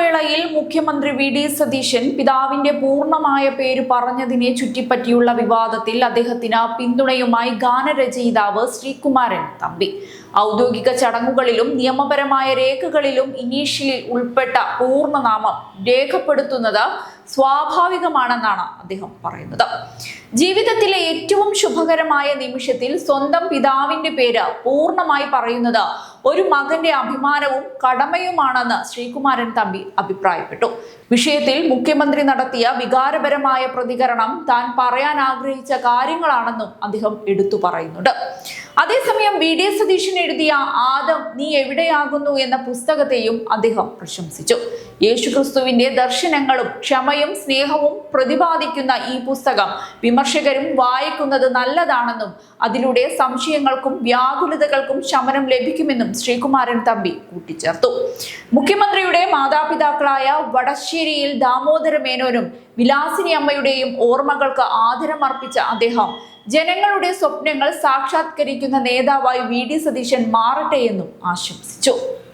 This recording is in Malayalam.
വേളയിൽ മുഖ്യമന്ത്രി വി.ഡി. സതീശൻ പിതാവിന്റെ പൂർണ്ണമായ പേര് പറഞ്ഞതിനെ ചുറ്റിപ്പറ്റിയുള്ള വിവാദത്തിൽ അദ്ദേഹത്തിന് പിന്തുണയുമായി ഗാനരചയിതാവ് ശ്രീകുമാരൻ തമ്പി. ഔദ്യോഗിക ചടങ്ങുകളിലും നിയമപരമായ രേഖകളിലും ഇനീഷ്യലിൽ ഉൾപ്പെട്ട പൂർണ്ണനാമം രേഖപ്പെടുത്തുന്നത് സ്വാഭാവികമാണെന്നാണ് അദ്ദേഹം പറയുന്നത്. ജീവിതത്തിലെ ഏറ്റവും ശുഭകരമായ നിമിഷത്തിൽ സ്വന്തം പിതാവിന്റെ പേര് പൂർണ്ണമായി പറയുന്നത് ഒരു മകന്റെ അഭിമാനവും കടമയുമാണെന്ന് ശ്രീകുമാരൻ തമ്പി അഭിപ്രായപ്പെട്ടു. വിഷയത്തിൽ മുഖ്യമന്ത്രി നടത്തിയ വികാരപരമായ പ്രതികരണം താൻ പറയാൻ ആഗ്രഹിച്ച കാര്യങ്ങളാണെന്നും അദ്ദേഹം എടുത്തു പറയുന്നുണ്ട്. അതേസമയം വി.ഡി. സതീശൻ എഴുതിയ ആദം നീ എവിടെയാകുന്നു എന്ന പുസ്തകത്തെയും അദ്ദേഹം പ്രശംസിച്ചു. യേശുക്രിസ്തുവിന്റെ ദർശനങ്ങളും ക്ഷമയും സ്നേഹവും പ്രതിപാദിക്കുന്ന ഈ പുസ്തകം വിമർശകരും വായിക്കുന്നത് നല്ലതാണെന്നും അതിലൂടെ സംശയങ്ങൾക്കും വ്യാകുലതകൾക്കും ശമനം ലഭിക്കുമെന്നും ശ്രീകുമാരൻ തമ്പി കൂട്ടിച്ചേർത്തു. മുഖ്യമന്ത്രിയുടെ മാതാപിതാക്കളായ വടശ്ശേരിയിൽ ദാമോദര മേനോനും വിലാസിനി അമ്മയുടെയും ഓർമ്മകൾക്ക് ആദരമർപ്പിച്ച അദ്ദേഹം ജനങ്ങളുടെ സ്വപ്നങ്ങൾ സാക്ഷാത്കരിക്കുന്ന നേതാവായി വി.ഡി. സതീശൻ മാറട്ടെ എന്നും ആശംസിച്ചു.